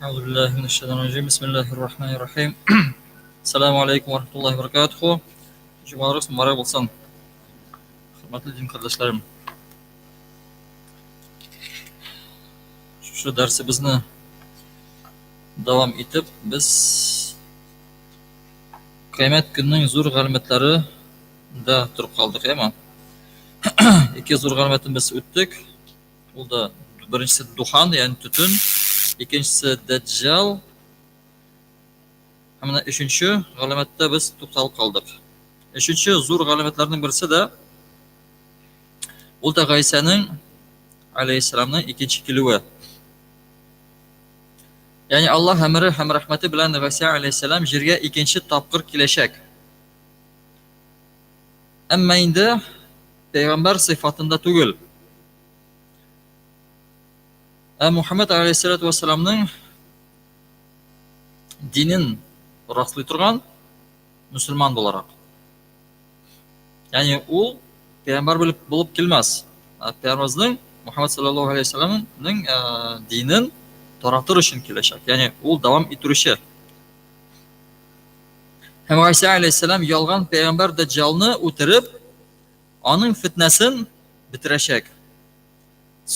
أعوذ بالله من الشيطان الرجيم بسم الله الرحمن الرحيم Assalamu alaikum warahmatullahi wabarakatuh. Jumalarınız mübarek olsun. Hürmetli din kardeşlerim. Şu dersimizni davom etib biz qiyomat kunining zo'r g'alamatlarida turib qoldik, emas? Ikki zo'r g'alamatni biz o'tdik. Unda birinchisi duhan, ya'ni tutun, ikkinchisi dajjal. Hamda üçüncü g'alamatda biz to'xtalib qoldik. Üçüncü zo'r g'alamatlarning birisi de Ulta G'aysaning alayhissalomning ikkinchi keluvi. Ya'ni Alloh amri ham rahmati bilan G'aysa alayhissalom yerga ikkinchi topqir kelajak. Ammo endi payg'ambar sifatida tugul. Muhammad alayhissalatu vassalamning dinin rastlay turgan musulmon bo'laroq. Ya'ni u payg'ambar bo'lib kelmas. Payg'ambarimizning Muhammad sallallohu alayhi vasallamning dinin taratır için kelajak. Yani o devam ettirişi. Hem G'aysa alayhissalom yolg'on payg'ambar Dajjalni o'tirib, onun fitnasin bitirashak.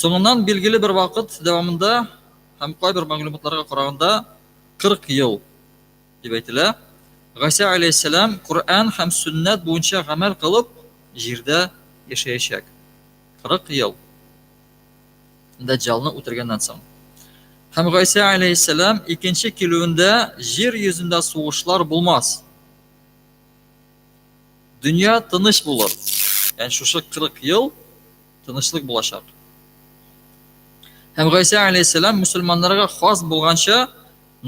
So'ngidan belgili bir vaqt davomida ham qo'y bir ma'lumotlarga qaraganda 40 yil deb aytilar. G'aysa alayhissalom Qur'on ham sunnat bo'yicha amal qilib yerda yashayacak. 40 yil. Dajjalni o'tirgandan so'ng. Hem G'aysa alayhissalom ikkinchi keluvida yer yuzida so'g'ishlar bo'lmas. Dünya tinch bo'lur. Yani şu 40 yıl tinchlik bo'lacak. Hem G'aysa alayhissalom musulmonlarga xos bo'lgancha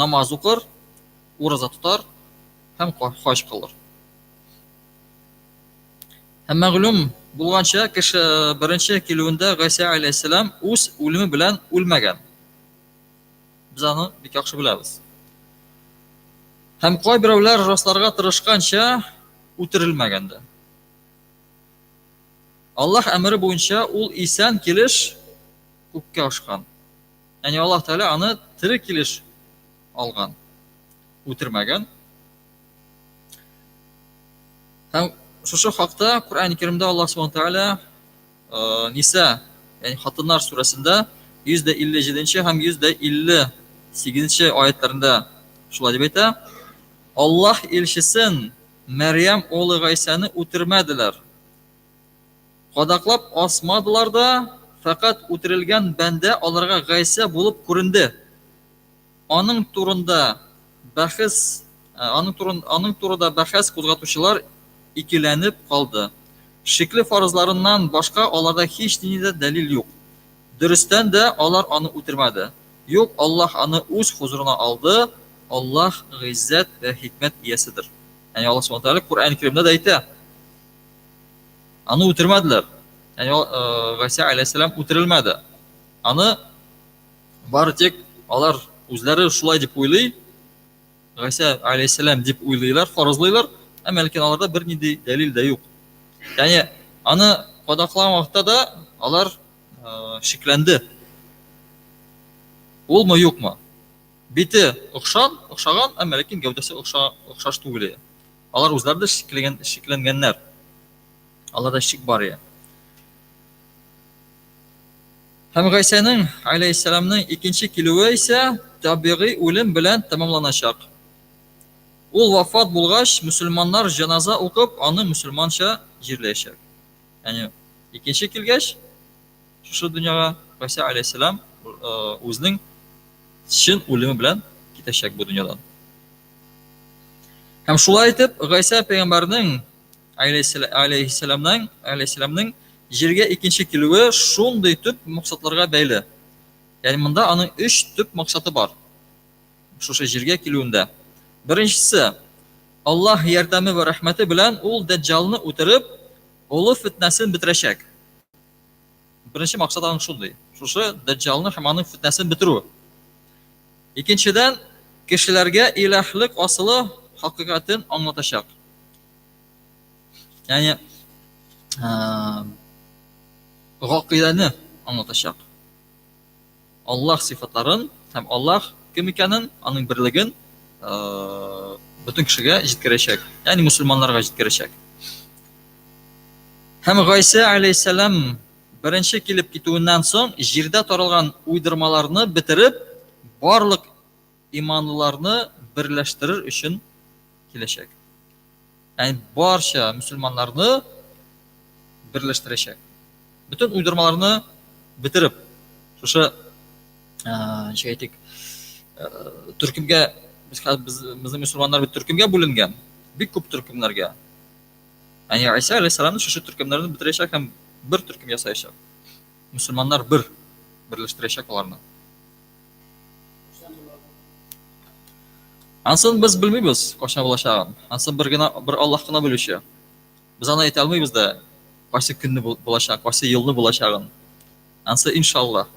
namoz o'qir, ro'za tutar, hem haj qilar. Hem ma'lum bo'lgancha kishi birinchi keluvida G'aysa alayhissalom o'z o'limi bilan o'lmagan. Biz onu bir yaxshi bilamiz. Hem qo'y birovlar rostlarga tirishgancha o'tirilmaganda. Allah emri bo'yicha ul eson kelish ko'kka oshgan. Ya'ni Alloh taolo uni tirik kelish olgan, o'tirmagan. Hem şu haqda Qur'oni Karimda Alloh subhanahu taolo Nisa, ya'ni Xotinlar surasida 157 ham 158 oyatlarında şulay deb aytadi. Allah elchisin Maryam o'g'li G'aysani o'tirmadilar. Qodaqlab osmadilar da faqat o'tirilgan banda ularga G'aysa bo'lib ko'rindi. Onun turida bahs qo'zg'atuvchilar ikkilanib qoldi. Shikli farzlaridan boshqa ularda hech dinida dalil yo'q. Dürüstten de onlar onu o'tirmadi. Yok, Allah onu o'z huzuruna aldı. Allah izzat ve hikmet iyesidir. Yani Allah subhanahu wa ta'ala Kur'an-ı Kerim'de de aytadi. Onu o'tirmadilar. Yani G'aysa alayhissalom o'tirilmadi. Onu bari tek ular o'zlari shulay deb o'ylay, G'aysa alayhissalom deb o'ylaylar, farzlaylar, ama lekin ularda bir dalil de yok. Yani onu qodaqlagan vaqtda da ular şiklendi. Ol mu yok mu? Beti o'xshagan, ama lekin gavdasi o'xshash tugul. Ular o'zlari da shiklanganlar. Ularda shik bor ya. Hem G'aysaning alayhissalomning ikkinchi keluvi esa tabiiy o'lim bilan tamomlanacak. U vafot bo'lgach, musulmonlar janoza o'qib, uni musulmoncha jirlayacak. Ya'ni ikkinchi kelgach şu dunyoga G'aysa alayhissalom o'zining chin o'limi bilan ketashak bu dunyodan. Ham shulay aytib, G'aysa payg'ambarning alayhissalomning yerga ikkinchi keluvi shunday tub maqsadlarga bog'liq. Ya'ni bunda uning 3 tub maqsadi bor. Shu yerga keluvida. Birinchisi, Alloh yordami va rahmati bilan u Dajjalni o'tirib, o'li fitnasini bitirashak. Birinchi maqsad ana shunday. Shu Dajjalni ham uning fitnasini bitiruv. İkinciden kishilarga ilahlik aslı haqiqatini anlatacak. Yani aqidani anlatacak. Аллаһ сыйфатларын һәм Аллаһ кем икәнен, аның берлеген бөтен кешегә җиткерәчәк, ягъни мөселманнарга җиткерәчәк. Һәм Гайса алейһиссалам беренче килеп китүеннән соң җирдә таралган уйдырмаларны бетереп, барлык иманлыларны берләштерер өчен киләчәк. Ягъни барча мөселманнарны берләштерәчәк. Бөтен уйдырмаларны бетереп, шушы әйтик, төркемгә безнең мөселманнар бит төркемгә бүленгән, бик күп төркемнәргә. Ягъни Гайса алейһиссалам шушы төркемнәрне бетерәчәк һәм бер төркем ясаячак. Мөселманнар берләштерәчәк аларны. Ансын без белмибез, кайчан булачагын. Ансын бер Аллаһ кына белүче. Без аны әйтә алмыйбыз да, кайсы көнне булачак, кайсы елны булачагын. Ансы иншаллах.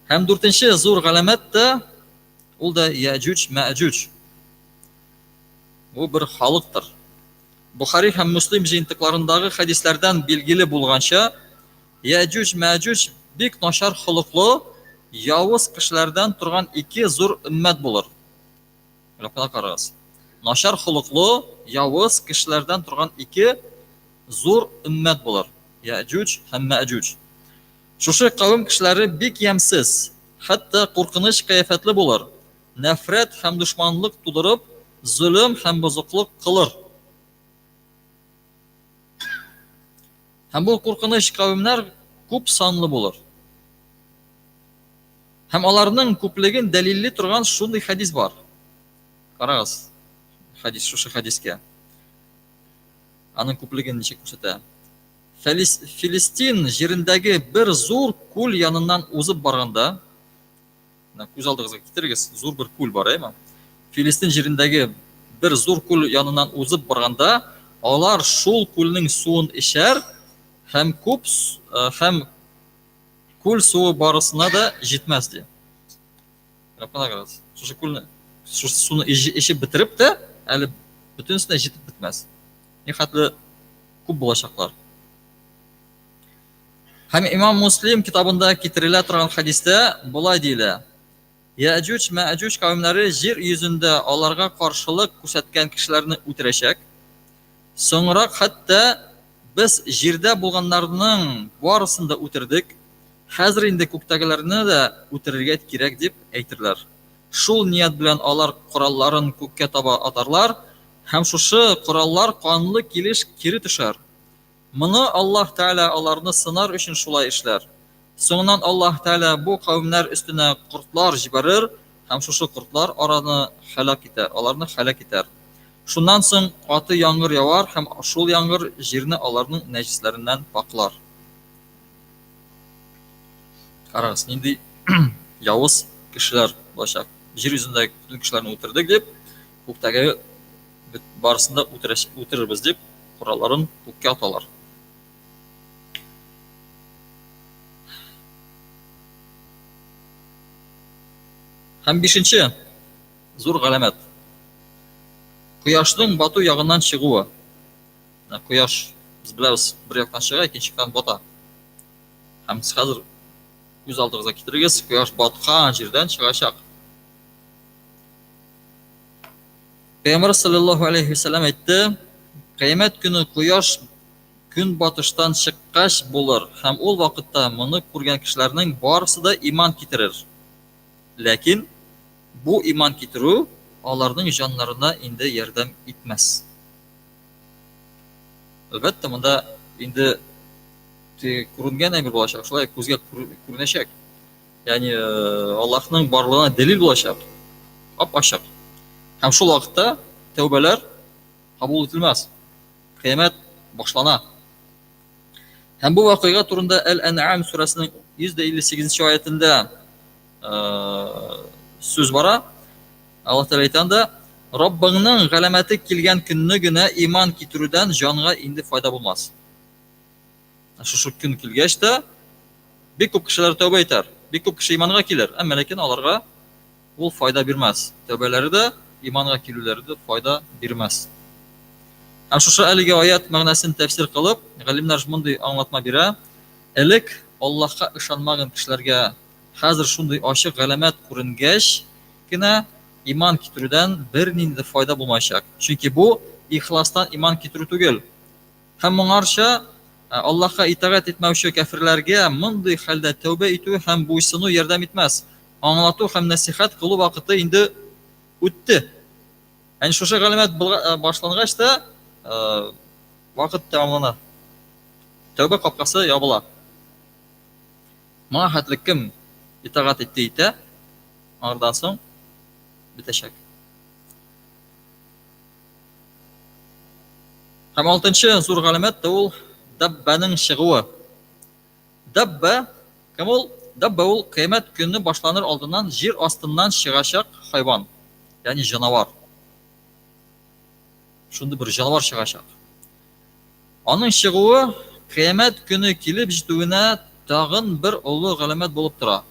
Һәм дүртенче зур галәмәт тә ул да Яҗуҗ Маҗуҗ. Бу бер халыктыр. Бухари һәм Муслим җыентыкларындагы хәдисләрдән билгеле булганча, Яҗуҗ Маҗуҗ бик начар холыклы, явыз кешеләрдән торган ике зур өммәт булыр. Карагыз. Начар холыклы, явыз кешеләрдән торган ике зур өммәт булыр. Яҗуҗ һәм Маҗуҗ. Шушы кавым кешеләре бик ямсыз, хәтта куркыныч кыяфәтле булыр. Нәфрәт һәм дошманлык тудырып, zulm һәм бозыклык кылыр. Һәм бу куркыныч кавемнәр күп санлы булыр. Һәм аларның күплеген дәлилле торган шундый хадис бар. Карагыз. Хадис, шушы хадискә. Аның күплеген ничек күрсәтә? Филистин җирендәге бер зур күл яныннан узып барганда, күз алдыгызга китерегез, зур бер күл бар, әйме? Филистин җирендәге бер зур күл яныннан узып барганда, алар шул күлнең суын эчәр һәм күл суы барысына да җитмәс ди. Карагыз. Шушы күлне, шушы суны эчеп бетереп тә, әле бөтенсенә җитеп бетмәс. Нихәтле күп булачаклар. Һәм Имам Муслим китабында китерелә торган хадистә булай диелә: Яҗуҗ Маҗуҗ кавемнәре җир йөзендә аларга каршылык күрсәткән кешеләрне үтерәчәк. Соңрак хәтта без җирдә булганнарның барысын да үтердек. Хәзер инде күктәгеләрне дә үтерергә кирәк дип әйтерләр. Шул ният белән алар коралларын күккә таба атарлар һәм шушы кораллар канлы килеш кире төшәр. Моны Аллаһ Тәгалә аларны сынар өчен шулай эшләр. Соңыннан Аллаһ Тәгалә бу кавемнәр өстенә кортлар җибәрер һәм шушы кортлар аларны һәлак итәр. Шуннан соң каты яңгыр явар һәм шул яңгыр җирне аларның нәҗисләреннән паклар. Карагыз, нинди явыз кешеләр булачак. Җир йөзендәге бүтән кешеләрне үтердек дип, күктәге барысын да үтерербез дип, коралларын күккә аталар. Һәм бишенче зур галәмәт. Кояшның бату ягыннан чыгуы. Кояш, без беләбез, бер яктан чыга, икенче яктан бата. Һәм сез хәзер күз алдыгызга китерегез, кояш баткан җирдән чыгачак. Пәйгамбәр саллаллаһу алейхи ва саллям әйтте: "Кыямәт көне кояш көн батыштан чыккач булыр, һәм ул вакытта моны күргән кешеләрнең барысы да иман китерер. Ләкин бу иман китерү аларның җаннарына инде ярдәм итмәс." Әлбәттә, монда инде күренгән әмер булачак, шулай күзгә күренәчәк. Ягъни Аллаһның барлыгына дәлил булачак, ап-ачык. Һәм шул вакытта тәүбәләр кабул ителмәс. Кыямәт башлана. Һәм бу вакыйга турында Әл-Ан'ам сүрәсенең 158-нче аятында сүз бара. Аллаһ Тәгалә әйткәндә: "Раббыңның галәмәте килгән көнне генә иман китерүдән җанга инде файда булмас." Шушы көн килгәч тә бик күп кешеләр тәүбә итәр, бик күп кеше иманга килер, әмма ләкин аларга ул файда бирмәс. Тәүбәләре дә, иманга килүләре дә файда бирмәс. Һәм шушы әлеге аят мәгънәсен тәфсир кылып, галимнәр мондый аңлатма бирә: элек Аллаһка ышанмаган кешеләргә хәзер шундый ачык галәмәт күренгәч кенә иман китерүдән бернинди файда булмаячак. Чөнки бу ихластан иман китерү түгел. Һәм моңарча Аллаһка итагать итмәүче кафирләргә мондый хәлдә тәүбә итү һәм буйсыну ярдәм итмәс. Аңлату һәм насихат кылу вакыты инде үтте. Әни шушы галәмәт башлангач та вакыт тәмамлана. Тәүбә капкасы ябыла. Моңа хәтле кем итагать итә, аңардан соң бетәчәк. Һәм 6нчы зур галәмәт тә ул даббаның чыгуы. Дабба кем ул? Дабба ул кыямәт көне башланыр алдыннан җир астыннан чыгачак хайван, ягъни җанавар. Шундый бер җанавар чыгачак. Аның чыгуы кыямәт көне килеп җитүенә тагын бер олы галәмәт булып тора.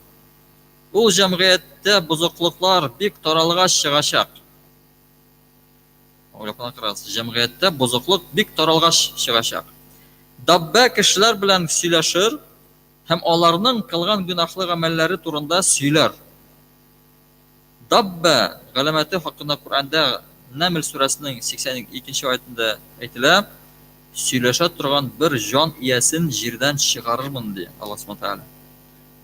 Ул җәмгыятьтә бозыклыклар бик таралгач чыгачак. Ойлапына карагыз, җәмгыятьтә бозыклык бик таралгач чыгачак. Дабба кешеләр белән сөйләшер һәм аларның кылган гөнаһлы гамәлләре турында сөйләр. Дабба галәмәте хакында Куръанда Намл сүрәсенең 82нче аятында әйтелә: сөйләшә торган бер җан иясен җирдән чыгарырмын ди Аллаһ Субханаһу тааля.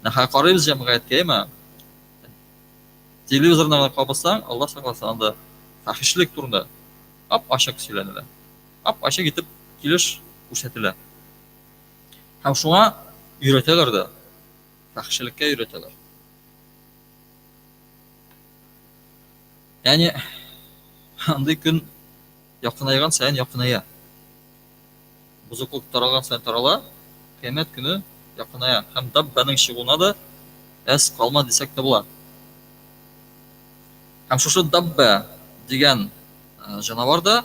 Нәһә карыйбыз җәмгыятькә, телевизордан кабысаң, Аллаһ сакласын, анда фахишлек турында ап-ачык сөйләнелә. Ап-ачык итеп килеш күрсәтелә. Һәм шуңа өйрәтәләр дә. Фахишлеккә өйрәтәләр. Ягъни андый көн якынайган саен якыная. Бузыклык таралган саен тарала, кыямәт көне якыная. Һәм даббаның чыгуына да әз калма дисәк тә була. Һәм шушы дабба дигән җанавар да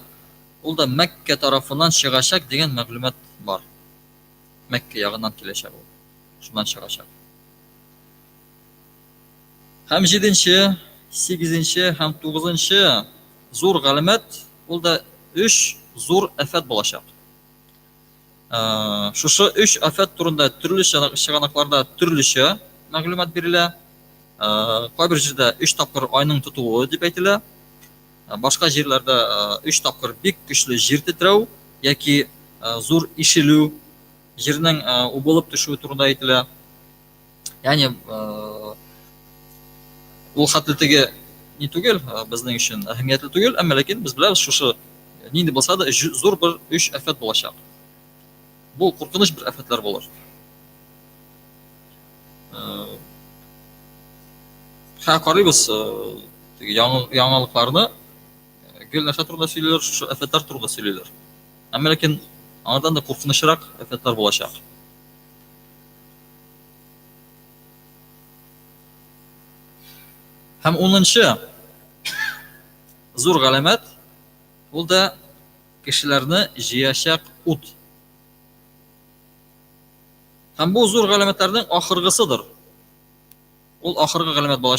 ул да Мәккә тарафыннан чыгачак дигән мәгълүмат бар. Мәккә ягыннан киләчәк ул. Шуннан чыгачак. Һәм 7нче, 8нче һәм 9нчы зур галәмәт ул да 3 зур афат булачак. Шушы 3 афат турында төрле чыганакларда төрлечә мәгълүмат бирелә. Кайбер җирдә 3 тапкыр айның тотуы дип әйтелә. Башка җирләрдә 3 тапкыр бик көчле җир тетрәү яки зур ишелү, җирнең убылып төшүе турында әйтелә. Ягъни ул хәтле теге ни түгел, безнең өчен әһәмиятле түгел, әмма ләкин без беләбез шушы нинди булса да зур бер 3 афат булачак. Бу куркыныч бер афатлар булыр. Һәм карыйбыз теге яңалыкларны, гел нәрсә турында сөйлиләр, шушы афатлар турында сөйлиләр. Әмма ләкин аңардан да куркынычрак афатлар булачак. Һәм 10нчы зур галәмәт ул да кешеләрне җыячак ут. Һәм бу зур галәмәтләрнең ахыргысыдыр. Ул ахыргы галәмәт булачак.